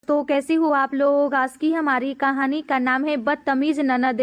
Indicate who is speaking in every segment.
Speaker 1: तो कैसे हो आप लोग। आज की हमारी कहानी का नाम है बदतमीज ननद।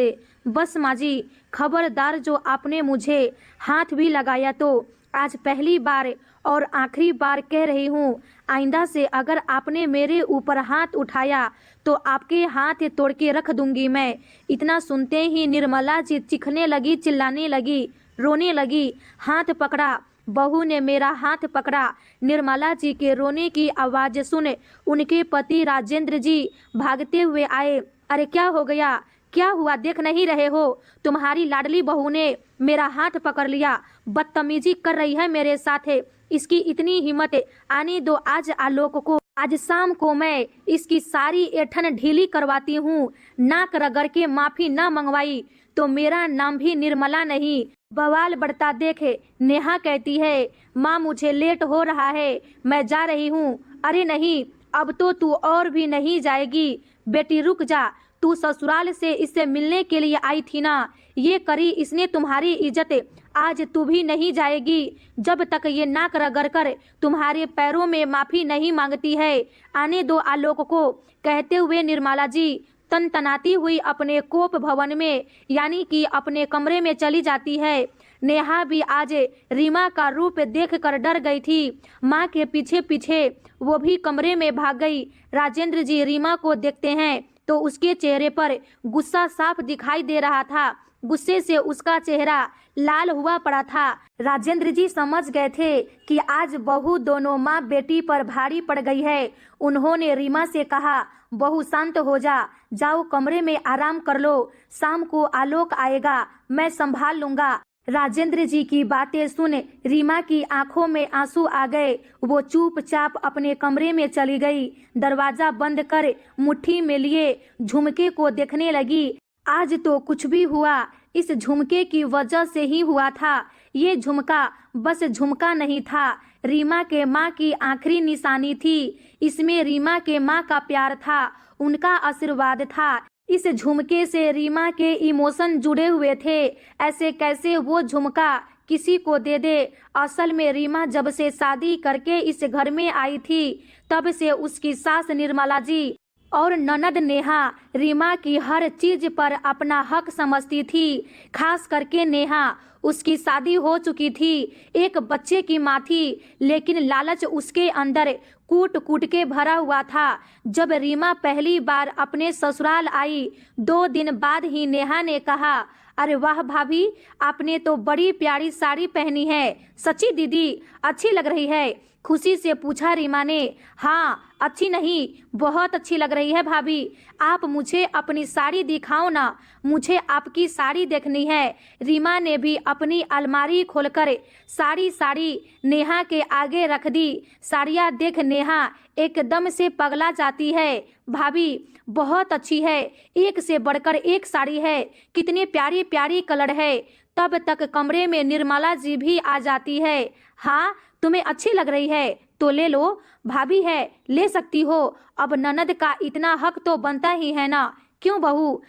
Speaker 1: बस माँ जी, खबरदार, जो आपने मुझे हाथ भी लगाया तो आज पहली बार और आखिरी बार कह रही हूँ, आइंदा से अगर आपने मेरे ऊपर हाथ उठाया तो आपके हाथ तोड़ के रख दूंगी मैं। इतना सुनते ही निर्मला जी चीखने लगी, चिल्लाने लगी, रोने लगी। हाथ पकड़ा, बहू ने मेरा हाथ पकड़ा। निर्मला जी के रोने की आवाज सुन उनके पति राजेंद्र जी भागते हुए आए। अरे क्या हो गया, क्या हुआ, देख नहीं रहे हो? तुम्हारी लाडली बहू ने मेरा हाथ पकड़ लिया, बदतमीजी कर रही है मेरे साथ। इसकी इतनी हिम्मत, आने दो आज आलोक को। आज शाम को मैं इसकी सारी ऐठन ढीली करवाती हूँ। नाक रगड़ के माफी न मंगवाई तो मेरा नाम भी निर्मला नहीं। बवाल बढ़ता देखे नेहा कहती है, माँ मुझे लेट हो रहा है, मैं जा रही हूँ। अरे नहीं, अब तो तू और भी नहीं जाएगी। बेटी रुक जा, तू ससुराल से इससे मिलने के लिए आई थी ना, ये करी इसने तुम्हारी इज्जत। आज तू भी नहीं जाएगी जब तक ये नाक रगड़ कर तुम्हारे पैरों में माफी नहीं मांगती है। आने दो आलोक को। कहते हुए निर्मला जी तनतनाती हुई अपने कोप भवन में यानी कि अपने कमरे में चली जाती है। नेहा भी आज रीमा का रूप देखकर डर गई थी। माँ के पीछे पीछे वो भी कमरे में भाग गई। राजेंद्र जी रीमा को देखते हैं तो उसके चेहरे पर गुस्सा साफ दिखाई दे रहा था। गुस्से से उसका चेहरा लाल हुआ पड़ा था। राजेंद्र जी समझ गए थे कि आज बहू दोनों माँ बेटी पर भारी पड़ गई है। उन्होंने रीमा से कहा, बहू शांत हो जा, जाओ कमरे में आराम कर लो, शाम को आलोक आएगा, मैं संभाल लूंगा। राजेंद्र जी की बातें सुन रीमा की आंखों में आंसू आ गए। वो चुपचाप अपने कमरे में चली गई। दरवाजा बंद कर मुट्ठी में लिए झुमके को देखने लगी। आज तो कुछ भी हुआ इस झुमके की वजह से ही हुआ था। ये झुमका बस झुमका नहीं था, रीमा के माँ की आखिरी निशानी थी। इसमें रीमा के माँ का प्यार था, उनका आशीर्वाद था। इस झुमके से रीमा के इमोशन जुड़े हुए थे। ऐसे कैसे वो झुमका किसी को दे दे। असल में रीमा जब से शादी करके इस घर में आई थी तब से उसकी सास निर्मला जी और ननद नेहा रीमा की हर चीज पर अपना हक समझती थी। खास करके नेहा, उसकी शादी हो चुकी थी, एक बच्चे की माँ थी, लेकिन लालच उसके अंदर कूट कूट के भरा हुआ था। जब रीमा पहली बार अपने ससुराल आई 2 दिन बाद ही नेहा ने कहा, अरे वाह भाभी, आपने तो बड़ी प्यारी साड़ी पहनी है, सच्ची दीदी अच्छी लग रही है। खुशी से पूछा रीमा ने। हाँ, अच्छी नहीं, बहुत अच्छी लग रही है भाभी। आप मुझे अपनी साड़ी दिखाओ ना, मुझे आपकी साड़ी देखनी है। रीमा ने भी अपनी अलमारी खोलकर साड़ी नेहा के आगे रख दी। साड़ियाँ देख नेहा एकदम से पगला जाती है। भाभी बहुत अच्छी है, एक से बढ़कर एक साड़ी है, कितनी प्यारी प्यारी कलर है। तब तक कमरे में निर्मला जी भी आ जाती है। हाँ, तुम्हें अच्छी लग रही है तो ले लो, भाभी है ले सकती हो। अब ननद का इतना हक तो बनता ही है ना, क्यों बहू?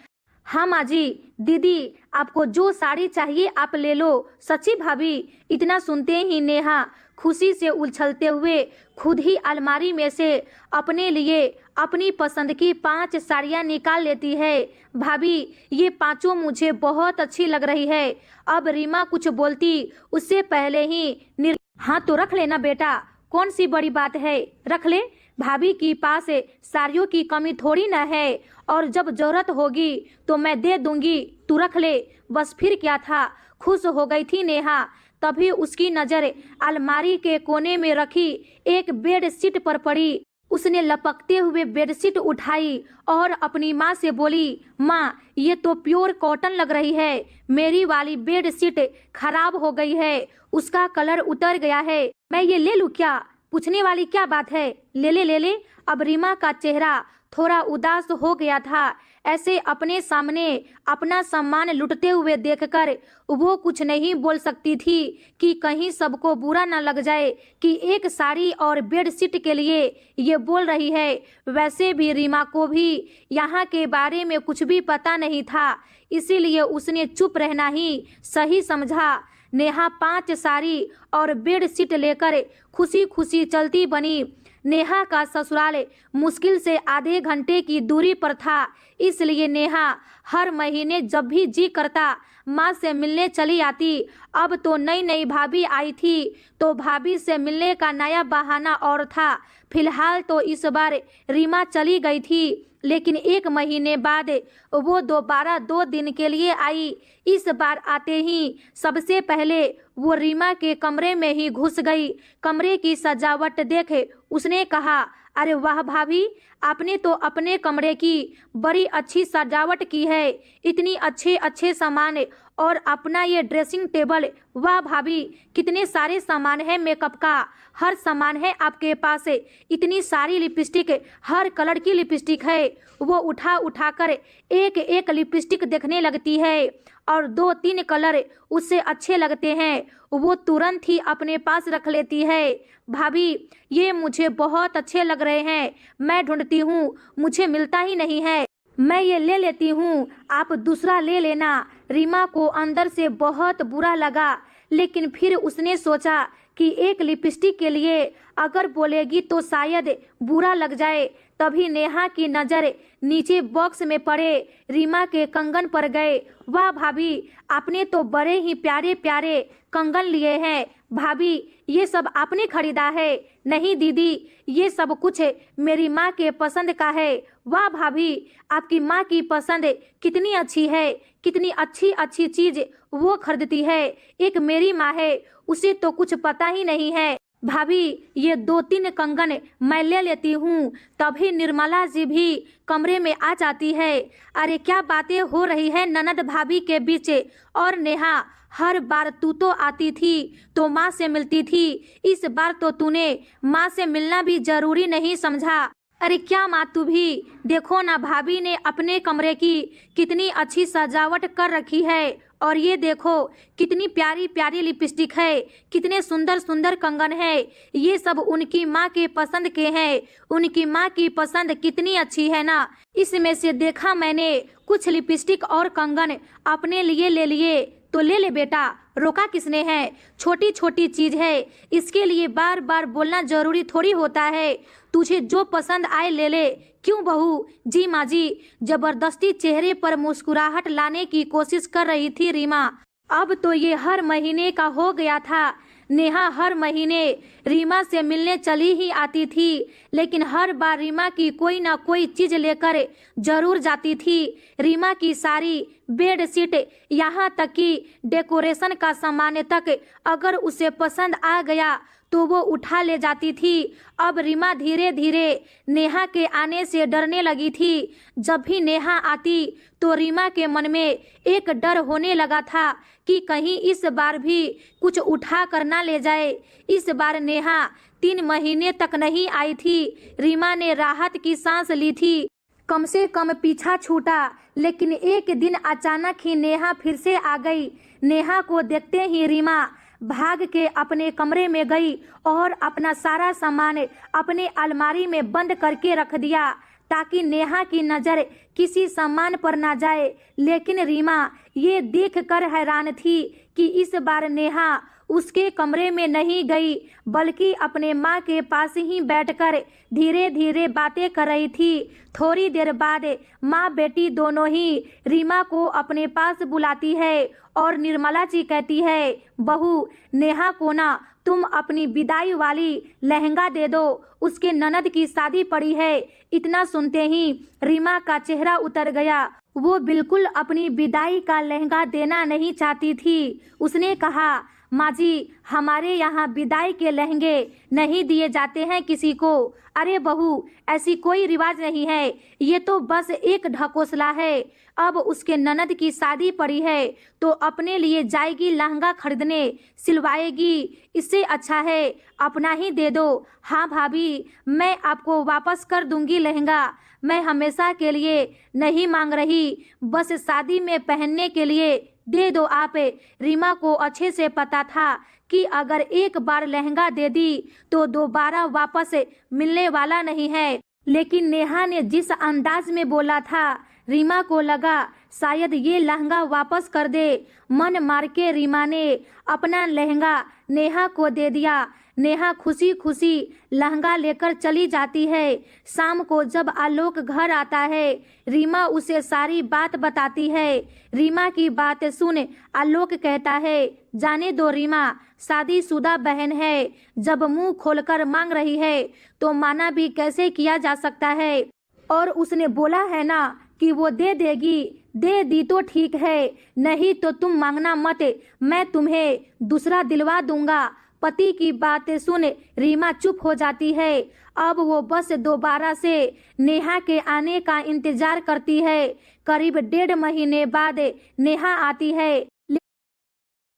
Speaker 1: हाँ माँ जी, दीदी आपको जो साड़ी चाहिए आप ले लो, सच्ची भाभी। इतना सुनते ही नेहा खुशी से उछलते हुए खुद ही अलमारी में से अपने लिए अपनी पसंद की 5 साड़ियाँ निकाल लेती है। भाभी ये 5 मुझे बहुत अच्छी लग रही है। अब रीमा कुछ बोलती उससे पहले ही हाँ तो रख लेना बेटा, कौन सी बड़ी बात है, रख ले। भाभी की पास साड़ियों की कमी थोड़ी ना है, और जब जरूरत होगी तो मैं दे दूंगी, तू रख ले। बस फिर क्या था, खुश हो गई थी नेहा। तभी उसकी नजर अलमारी के कोने में रखी एक बेडशीट पर पड़ी। उसने लपकते हुए बेडशीट उठाई और अपनी माँ से बोली, माँ ये तो प्योर कॉटन लग रही है, मेरी वाली बेडशीट खराब हो गई है, उसका कलर उतर गया है, मैं ये ले लूँ क्या? पूछने वाली क्या बात है, ले ले ले ले। अब रीमा का चेहरा थोड़ा उदास हो गया था। ऐसे अपने सामने अपना सम्मान लुटते हुए देखकर वो कुछ नहीं बोल सकती थी कि कहीं सबको बुरा न लग जाए कि एक साड़ी और बेडशीट के लिए ये बोल रही है। वैसे भी रीमा को भी यहाँ के बारे में कुछ भी पता नहीं था, इसीलिए उसने चुप रहना ही सही समझा। नेहा 5 साड़ी और बेडशीट लेकर खुशी खुशी चलती बनी। नेहा का ससुराल मुश्किल से आधे घंटे की दूरी पर था, इसलिए नेहा हर महीने जब भी जी करता माँ से मिलने चली आती। अब तो नई नई भाभी आई थी तो भाभी से मिलने का नया बहाना और था। फिलहाल तो इस बार रीमा चली गई थी, लेकिन 1 महीने बाद वो दोबारा 2 दिन के लिए आई। इस बार आते ही सबसे पहले वो रीमा के कमरे में ही घुस गई। कमरे की सजावट देख उसने कहा, अरे वाह भाभी, आपने तो अपने कमरे की बड़ी अच्छी सजावट की है। इतनी अच्छे अच्छे सामान और अपना ये ड्रेसिंग टेबल, वाह भाभी, कितने सारे सामान है मेकअप का, हर सामान है आपके पास। इतनी सारी लिपस्टिक, हर कलर की लिपस्टिक है। वो उठा उठा कर एक एक लिपस्टिक देखने लगती है और 2-3 कलर उससे अच्छे लगते हैं वो तुरंत ही अपने पास रख लेती है। भाभी, ये मुझे बहुत अच्छे लग रहे हैं, मैं ढूंढती हूँ, मुझे मिलता ही नहीं है, मैं ये ले लेती हूँ, आप दूसरा ले लेना। रीमा को अंदर से बहुत बुरा लगा, लेकिन फिर उसने सोचा कि एक लिपस्टिक के लिए अगर बोलेगी तो शायद बुरा लग जाए। तभी नेहा की नज़र नीचे बॉक्स में पड़े रीमा के कंगन पर गए। वाह भाभी, आपने तो बड़े ही प्यारे प्यारे कंगन लिए हैं। भाभी, ये सब आपने खरीदा है? नहीं दीदी, ये सब कुछ मेरी माँ के पसंद का है। वाह भाभी, आपकी माँ की पसंद कितनी अच्छी है, कितनी अच्छी अच्छी चीज वो खरीदती है। एक मेरी माँ है, उसे तो कुछ पता ही नहीं है। भाभी, ये 2-3 कंगन मैं ले लेती हूँ। तभी निर्मला जी भी कमरे में आ जाती है। अरे क्या बातें हो रही है ननद भाभी के बीच। और नेहा, हर बार तू तो आती थी तो माँ से मिलती थी, इस बार तो तूने माँ से मिलना भी जरूरी नहीं समझा। अरे क्या माँ, तू भी देखो ना, भाभी ने अपने कमरे की कितनी अच्छी सजावट कर रखी है। और ये देखो कितनी प्यारी प्यारी लिपस्टिक है, कितने सुंदर सुंदर कंगन है। ये सब उनकी माँ के पसंद के हैं। उनकी माँ की पसंद कितनी अच्छी है ना। इसमें से देखा मैंने कुछ लिपस्टिक और कंगन अपने लिए ले लिए तो ले ले बेटा, रोका किसने है। छोटी छोटी चीज है, इसके लिए बार बार बोलना जरूरी थोड़ी होता है। तुझे जो पसंद आए ले ले। क्यों बहू? जी माँ जी। जबरदस्ती चेहरे पर मुस्कुराहट लाने की कोशिश कर रही थी रीमा। अब तो ये हर महीने का हो गया था। नेहा हर महीने रीमा से मिलने चली ही आती थी, लेकिन हर बार रीमा की कोई ना कोई चीज लेकर जरूर जाती थी। रीमा की सारी बेडशीट, यहाँ तक कि डेकोरेशन का सामान तक अगर उसे पसंद आ गया तो वो उठा ले जाती थी। अब रीमा धीरे धीरे नेहा के आने से डरने लगी थी। जब भी नेहा आती तो रीमा के मन में एक डर होने लगा था कि कहीं इस बार भी कुछ उठा कर ना ले जाए। इस बार नेहा 3 महीने तक नहीं आई थी। रीमा ने राहत की सांस ली थी, कम से कम पीछा छूटा। लेकिन एक दिन अचानक ही नेहा फिर से आ गई। नेहा को देखते ही रीमा भाग के अपने कमरे में गई और अपना सारा सामान अपने अलमारी में बंद करके रख दिया ताकि नेहा की नज़र किसी सामान पर ना जाए। लेकिन रीमा ये देखकर हैरान थी कि इस बार नेहा उसके कमरे में नहीं गई, बल्कि अपने माँ के पास ही बैठकर धीरे धीरे बातें कर रही थी। थोड़ी देर बाद माँ बेटी दोनों ही रीमा को अपने पास बुलाती है और निर्मला जी कहती है, बहू, नेहा को ना तुम अपनी विदाई वाली लहंगा दे दो, उसके ननद की शादी पड़ी है। इतना सुनते ही रीमा का चेहरा उतर गया। वो बिल्कुल अपनी विदाई का लहंगा देना नहीं चाहती थी। उसने कहा, माँ जी, हमारे यहाँ विदाई के लहंगे नहीं दिए जाते हैं किसी को। अरे बहू, ऐसी कोई रिवाज नहीं है, ये तो बस एक ढकोसला है। अब उसके ननद की शादी पड़ी है तो अपने लिए जाएगी लहंगा खरीदने, सिलवाएगी। इससे अच्छा है अपना ही दे दो। हाँ भाभी, मैं आपको वापस कर दूंगी लहंगा। मैं हमेशा के लिए नहीं मांग रही, बस शादी में पहनने के लिए दे दो आप। रीमा को अच्छे से पता था कि अगर एक बार लहंगा दे दी तो दोबारा वापस मिलने वाला नहीं है। लेकिन नेहा ने जिस अंदाज में बोला था, रीमा को लगा शायद ये लहंगा वापस कर दे। मन मार के रीमा ने अपना लहंगा नेहा को दे दिया। नेहा खुशी खुशी लहंगा लेकर चली जाती है। शाम को जब आलोक घर आता है, रीमा उसे सारी बात बताती है। रीमा की बात सुन आलोक कहता है, जाने दो रीमा, शादीशुदा बहन है, जब मुंह खोलकर मांग रही है तो माना भी कैसे किया जा सकता है। और उसने बोला है ना कि वो दे देगी, दे दी तो ठीक है, नहीं तो तुम मांगना मत, मैं तुम्हें दूसरा दिलवा दूंगा। पति की बातें सुन रीमा चुप हो जाती है। अब वो बस दोबारा से नेहा के आने का इंतजार करती है। करीब 1.5 महीने बाद नेहा आती है।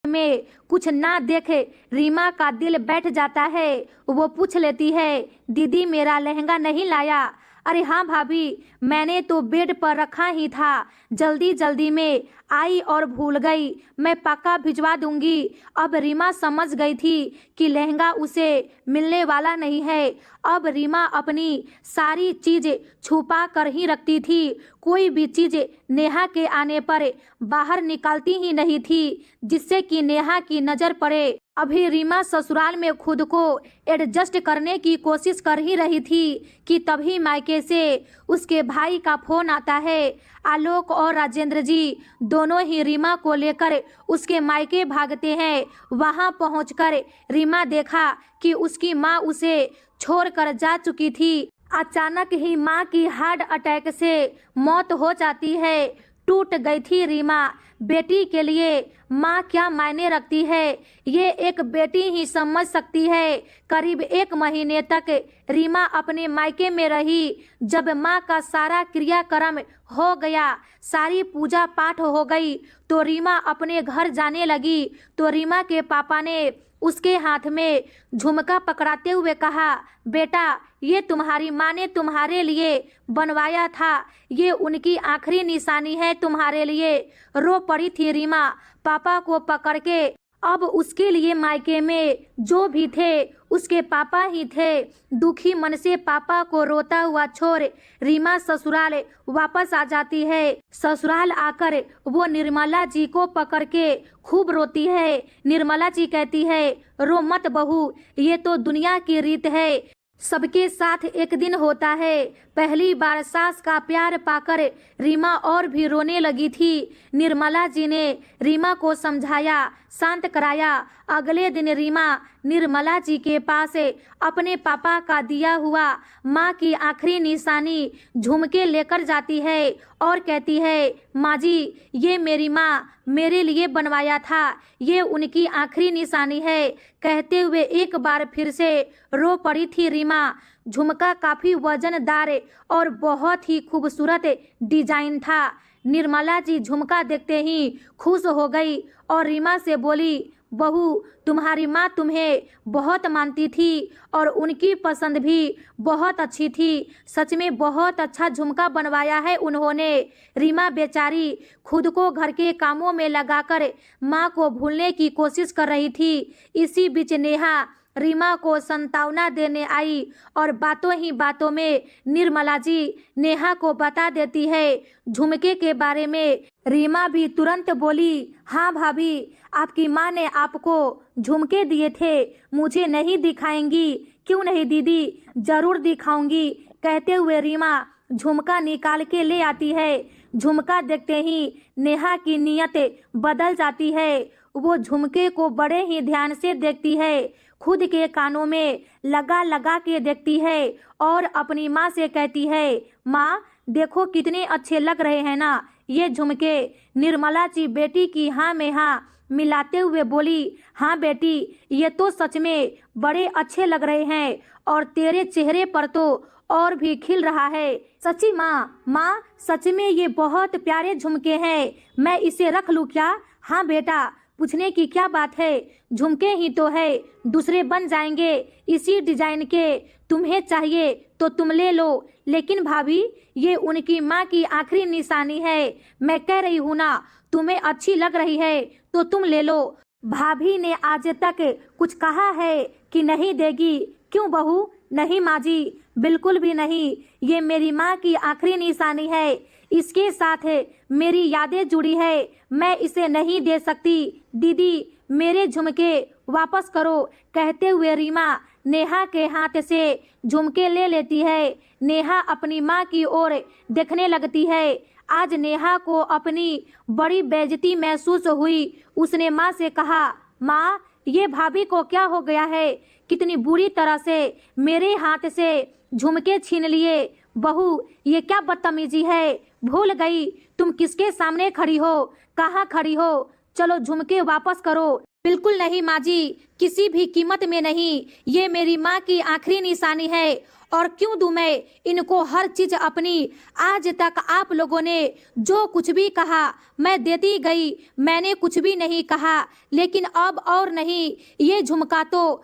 Speaker 1: में कुछ ना देखे रीमा का दिल बैठ जाता है। वो पूछ लेती है, दीदी मेरा लहंगा नहीं लाया? अरे हाँ भाभी, मैंने तो बेड पर रखा ही था, जल्दी जल्दी में आई और भूल गई, मैं पक्का भिजवा दूंगी। अब रीमा समझ गई थी कि लहंगा उसे मिलने वाला नहीं है। अब रीमा अपनी सारी चीज छुपा कर ही रखती थी। कोई भी चीज नेहा के आने पर बाहर निकालती ही नहीं थी जिससे कि नेहा की नजर पड़े। अभी रीमा ससुराल में खुद को एडजस्ट करने की कोशिश कर ही रही थी कि तभी मायके से उसके भाई का फोन आता है। आलोक और राजेंद्र जी दोनों ही रीमा को लेकर उसके मायके भागते हैं। वहां पहुंचकर रीमा देखा कि उसकी माँ उसे छोड़कर जा चुकी थी। अचानक ही माँ की हार्ट अटैक से मौत हो जाती है। टूट गई थी रीमा। बेटी के लिए माँ क्या मायने रखती है, ये एक बेटी ही समझ सकती है। करीब 1 महीने तक रीमा अपने मायके में रही। जब माँ का सारा क्रियाक्रम हो गया, सारी पूजा पाठ हो गई, तो रीमा अपने घर जाने लगी। तो रीमा के पापा ने उसके हाथ में झुमका पकड़ाते हुए कहा, बेटा ये तुम्हारी माँ ने तुम्हारे लिए बनवाया था, ये उनकी आखिरी निशानी है तुम्हारे लिए। रो पड़ी थी रीमा पापा को पकड़ के। अब उसके लिए मायके में जो भी थे उसके पापा ही थे। दुखी मन से पापा को रोता हुआ छोड़ रीमा ससुराल वापस आ जाती है। ससुराल आकर वो निर्मला जी को पकड़ के खूब रोती है। निर्मला जी कहती है, रो मत बहू, ये तो दुनिया की रीत है, सबके साथ एक दिन होता है। पहली बार सास का प्यार पाकर रीमा और भी रोने लगी थी। निर्मला जी ने रीमा को समझाया, शांत कराया। अगले दिन रीमा निर्मला जी के पास अपने पापा का दिया हुआ माँ की आखिरी निशानी झुमके लेकर जाती है और कहती है, माँ जी ये मेरी माँ मेरे लिए बनवाया था, ये उनकी आखिरी निशानी है। कहते हुए एक बार फिर से रो पड़ी थी रीमा। झुमका काफी वजनदार और बहुत ही खूबसूरत डिजाइन था। निर्मला जी झुमका देखते ही खुश हो गई और रीमा से बोली, बहू तुम्हारी माँ तुम्हें बहुत मानती थी और उनकी पसंद भी बहुत अच्छी थी, सच में बहुत अच्छा झुमका बनवाया है उन्होंने। रीमा बेचारी खुद को घर के कामों में लगाकर माँ को भूलने की कोशिश कर रही थी। इसी बीच नेहा रीमा को सांत्वना देने आई और बातों ही बातों में निर्मला जी नेहा को बता देती है झुमके के बारे में। रीमा भी तुरंत बोली, हाँ भाभी, आपकी माँ ने आपको झुमके दिए थे, मुझे नहीं दिखाएंगी? क्यों नहीं दीदी, जरूर दिखाऊंगी। कहते हुए रीमा झुमका निकाल के ले आती है। झुमका देखते ही नेहा की नीयत बदल जाती है। वो झुमके को बड़े ही ध्यान से देखती है, खुद के कानों में लगा लगा के देखती है और अपनी माँ से कहती है, माँ देखो कितने अच्छे लग रहे हैं ना ये झुमके। निर्मला जी बेटी की हाँ में हाँ मिलाते हुए बोली, हाँ बेटी ये तो सच में बड़े अच्छे लग रहे हैं और तेरे चेहरे पर तो और भी खिल रहा है। सच्ची माँ, माँ सच में ये बहुत प्यारे झुमके हैं, मैं इसे रख लूँ क्या? हाँ बेटा, पूछने की क्या बात है, झुमके ही तो है, दूसरे बन जाएंगे इसी डिजाइन के, तुम्हें चाहिए तो तुम ले लो। लेकिन भाभी ये उनकी माँ की आखिरी निशानी है, मैं कह रही हूँ ना, तुम्हें अच्छी लग रही है तो तुम ले लो। भाभी ने आज तक कुछ कहा है कि नहीं देगी? क्यों बहू? नहीं माँ जी, बिल्कुल भी नहीं, ये मेरी माँ की आखिरी निशानी है, इसके साथ मेरी यादें जुड़ी है, मैं इसे नहीं दे सकती। दीदी मेरे झुमके वापस करो। कहते हुए रीमा नेहा के हाथ से झुमके ले लेती है। नेहा अपनी माँ की ओर देखने लगती है। आज नेहा को अपनी बड़ी बेइज्जती महसूस हुई। उसने माँ से कहा, माँ ये भाभी को क्या हो गया है, कितनी बुरी तरह से मेरे हाथ से झुमके छीन लिए। बहू ये क्या बदतमीजी है, भूल गई तुम किसके सामने खड़ी हो, कहाँ खड़ी हो, चलो झुमके वापस करो। बिल्कुल नहीं माँ जी, किसी भी कीमत में नहीं, ये मेरी माँ की आखिरी निशानी है। और क्यों दूं मैं इनको हर चीज अपनी। आज तक आप लोगों ने जो कुछ भी कहा मैं देती गई, मैंने कुछ भी नहीं कहा, लेकिन अब और नहीं। ये झुमका तो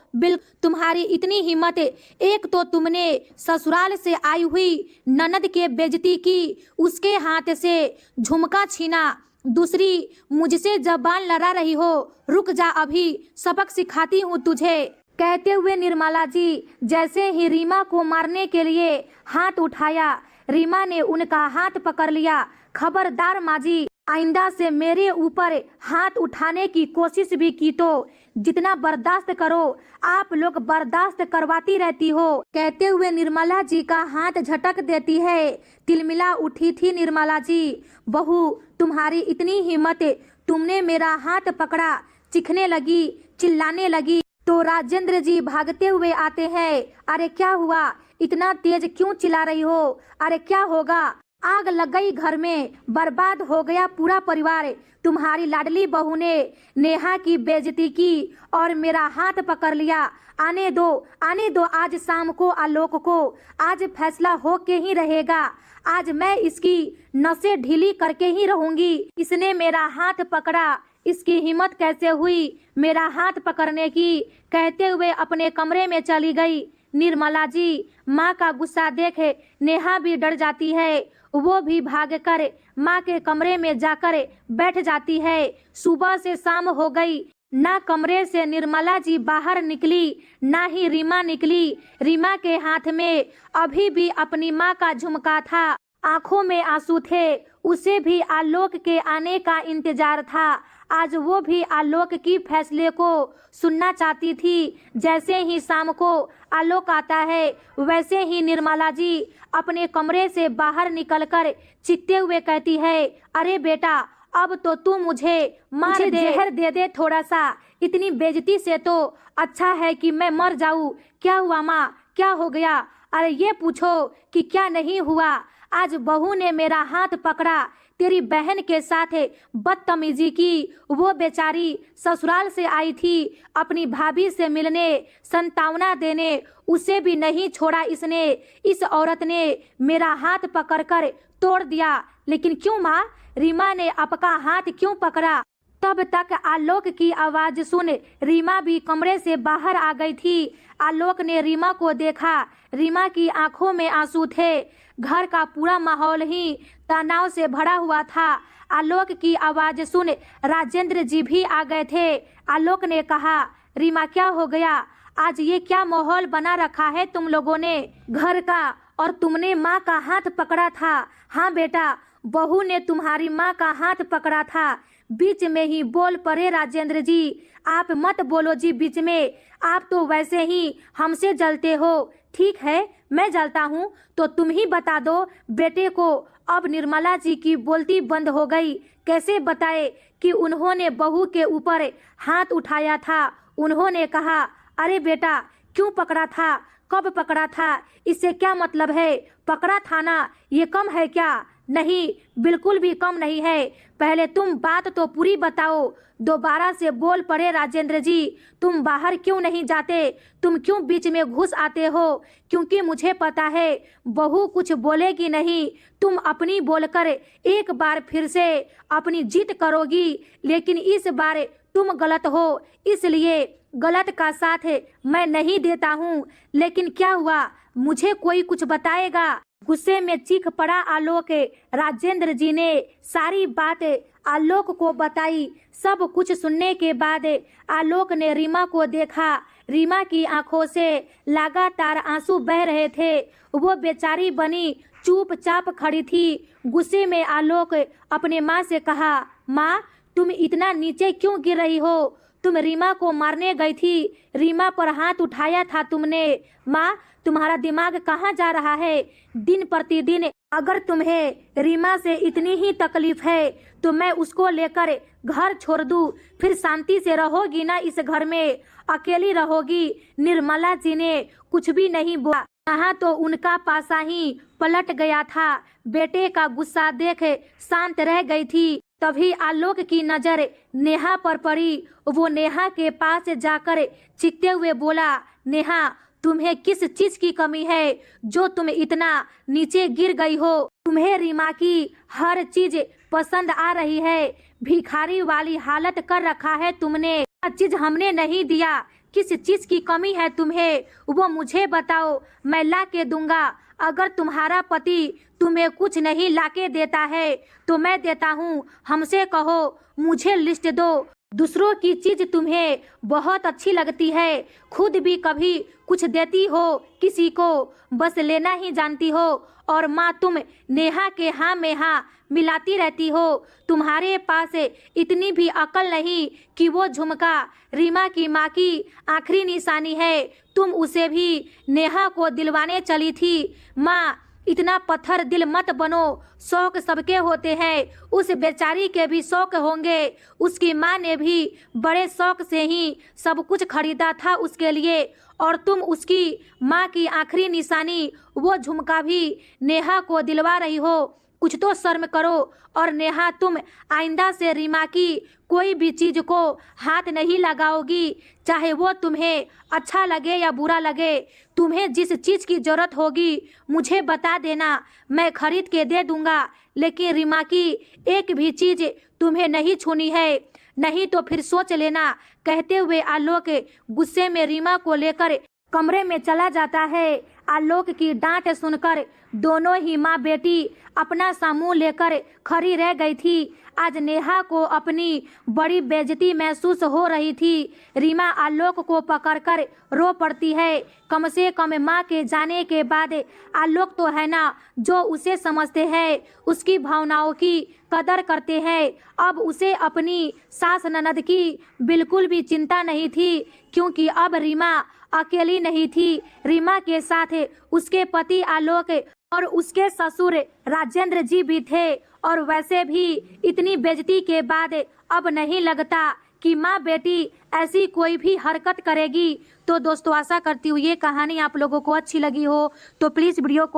Speaker 1: तुम्हारी इतनी हिम्मत, एक तो तुमने ससुराल से आई हुई ननद के बेइज्जती की, उसके हाथ से झुमका छीना, दूसरी मुझसे जबान लड़ा रही हो। रुक जा, अभी सबक सिखाती हूँ तुझे। कहते हुए निर्मला जी जैसे ही रीमा को मारने के लिए हाथ उठाया, रीमा ने उनका हाथ पकड़ लिया। खबरदार माँ जी, आइंदा से मेरे ऊपर हाथ उठाने की कोशिश भी की तो जितना बर्दाश्त करो आप लोग बर्दाश्त करवाती रहती हो। कहते हुए निर्मला जी का हाथ झटक देती है। तिलमिला उठी थी निर्मला जी। बहू तुम्हारी इतनी हिम्मत, तुमने मेरा हाथ पकड़ा। चीखने लगी, चिल्लाने लगी तो राजेंद्र जी भागते हुए आते हैं। अरे क्या हुआ, इतना तेज क्यों चिल्ला रही हो, अरे क्या होगा, आग लग गई घर में, बर्बाद हो गया पूरा परिवार। तुम्हारी लाडली बहू ने नेहा की बेइज्जती की और मेरा हाथ पकड़ लिया। आने दो, आने दो आज शाम को आलोक को, आज फैसला हो के ही रहेगा। आज मैं इसकी नसें ढीली करके ही रहूंगी। इसने मेरा हाथ पकड़ा, इसकी हिम्मत कैसे हुई मेरा हाथ पकड़ने की। कहते हुए अपने कमरे में चली गई। निर्मला जी माँ का गुस्सा देखे नेहा भी डर जाती है। वो भी भागकर माँ के कमरे में जाकर बैठ जाती है। सुबह से शाम हो गई, ना कमरे से निर्मला जी बाहर निकली, ना ही रीमा निकली। रीमा के हाथ में अभी भी अपनी माँ का झुमका था, आंखों में आंसू थे। उसे भी आलोक के आने का इंतजार था। आज वो भी आलोक की फैसले को सुनना चाहती थी। जैसे ही शाम को आलोक आता है, वैसे ही निर्मला जी अपने कमरे से बाहर निकलकर चीखते हुए कहती है, अरे बेटा अब तो तू मुझे मार दे, जहर दे दे थोड़ा सा। इतनी बेइज्जती से तो अच्छा है कि मैं मर जाऊं। क्या हुआ माँ, क्या हो गया? अरे ये पूछो कि क्या नहीं हुआ। आज बहू ने मेरा हाथ पकड़ा, तेरी बहन के साथ बदतमीजी की। वो बेचारी ससुराल से आई थी अपनी भाभी से मिलने, संतावना देने, उसे भी नहीं छोड़ा इसने। इस औरत ने मेरा हाथ पकड़कर तोड़ दिया। लेकिन क्यों माँ, रीमा ने आपका हाथ क्यों पकड़ा? तब तक आलोक की आवाज सुन रीमा भी कमरे से बाहर आ गई थी। आलोक ने रीमा को देखा। रीमा की आंखों में आंसू थे। घर का पूरा माहौल ही तनाव से भरा हुआ था। आलोक की आवाज सुन राजेंद्र जी भी आ गए थे। आलोक ने कहा, रीमा क्या हो गया, आज ये क्या माहौल बना रखा है तुम लोगों ने घर का, और तुमने माँ का हाथ पकड़ा था। हाँ बेटा, बहू ने तुम्हारी माँ का हाथ पकड़ा था। बीच में ही बोल पड़े राजेंद्र जी, आप मत बोलो जी बीच में, आप तो वैसे ही हमसे जलते हो। ठीक है मैं जलता हूँ तो तुम ही बता दो बेटे को। अब निर्मला जी की बोलती बंद हो गई। कैसे बताए कि उन्होंने बहू के ऊपर हाथ उठाया था। उन्होंने कहा, अरे बेटा क्यों पकड़ा था, कब पकड़ा था, इससे क्या मतलब है? पकड़ा था ना, ये कम है क्या? नहीं, बिल्कुल भी कम नहीं है। पहले तुम बात तो पूरी बताओ। दोबारा से बोल पड़े राजेंद्र जी, तुम बाहर क्यों नहीं जाते, तुम क्यों बीच में घुस आते हो? क्योंकि मुझे पता है बहू कुछ बोलेगी नहीं, तुम अपनी बोलकर एक बार फिर से अपनी जीत करोगी। लेकिन इस बार तुम गलत हो, इसलिए गलत का साथ मैं नहीं देता हूँ। लेकिन क्या हुआ, मुझे कोई कुछ बताएगा? गुस्से में चीख पड़ा आलोक। राजेंद्र जी ने सारी बात आलोक को बताई। सब कुछ सुनने के बाद आलोक ने रीमा को देखा। रीमा की आंखों से लगातार आंसू बह रहे थे। वो बेचारी बनी चुपचाप खड़ी थी। गुस्से में आलोक अपने माँ से कहा, माँ तुम इतना नीचे क्यों गिर रही हो? तुम रीमा को मारने गई थी, रीमा पर हाथ उठाया था तुमने। माँ तुम्हारा दिमाग कहाँ जा रहा है? दिन प्रतिदिन अगर तुम्हें रीमा से इतनी ही तकलीफ है तो मैं उसको लेकर घर छोड़ दूँ, फिर शांति से रहोगी ना इस घर में? अकेली रहोगी? निर्मला जी ने कुछ भी नहीं बोला। यहाँ तो उनका पासा ही पलट गया था। बेटे का गुस्सा देख शांत रह गई थी। तभी आलोक की नजर नेहा पर पड़ी। वो नेहा के पास जाकर चीखते हुए बोला, नेहा तुम्हें किस चीज की कमी है जो तुम इतना नीचे गिर गई हो? तुम्हें रीमा की हर चीज पसंद आ रही है, भिखारी वाली हालत कर रखा है तुमने। हर चीज हमने नहीं दिया, किस चीज की कमी है तुम्हें वो मुझे बताओ, मैं ला के दूंगा। अगर तुम्हारा पति तुम्हें कुछ नहीं लाके देता है तो मैं देता हूँ, हमसे कहो, मुझे लिस्ट दो। दूसरों की चीज तुम्हें बहुत अच्छी लगती है, खुद भी कभी कुछ देती हो किसी को, बस लेना ही जानती हो। और माँ तुम नेहा के हाँ में हाँ मिलाती रहती हो। तुम्हारे पास इतनी भी अकल नहीं कि वो झुमका रीमा की माँ की आखिरी निशानी है, तुम उसे भी नेहा को दिलवाने चली थी। माँ इतना पत्थर दिल मत बनो, शौक सबके होते हैं, उस बेचारी के भी शौक होंगे। उसकी माँ ने भी बड़े शौक से ही सब कुछ खरीदा था उसके लिए, और तुम उसकी माँ की आखिरी निशानी वो झुमका भी नेहा को दिलवा रही हो। कुछ तो शर्म करो। और नेहा तुम आइंदा से रीमा की कोई भी चीज को हाथ नहीं लगाओगी, चाहे वो तुम्हें अच्छा लगे या बुरा लगे। तुम्हें जिस चीज की जरूरत होगी मुझे बता देना, मैं खरीद के दे दूंगा, लेकिन रीमा की एक भी चीज तुम्हें नहीं छूनी है, नहीं तो फिर सोच लेना। कहते हुए आलोक गुस्से में रीमा को लेकर कमरे में चला जाता है। आलोक की डांट सुनकर दोनों ही माँ बेटी अपना सा मुंह लेकर खड़ी रह गई थी। आज नेहा को अपनी बड़ी बेइज्जती महसूस हो रही थी। रीमा आलोक को पकड़कर रो पड़ती है। कम से कम माँ के जाने के बाद आलोक तो है ना जो उसे समझते हैं, उसकी भावनाओं की कदर करते हैं। अब उसे अपनी सास ननद की बिल्कुल भी चिंता नहीं थी, क्योंकि अब रीमा अकेली नहीं थी। रीमा के साथ उसके पति आलोक और उसके ससुर राजेंद्र जी भी थे। और वैसे भी इतनी बेइज्जती के बाद अब नहीं लगता कि माँ बेटी ऐसी कोई भी हरकत करेगी। तो दोस्तों आशा करती हूँ ये कहानी आप लोगों को अच्छी लगी हो, तो प्लीज़ वीडियो को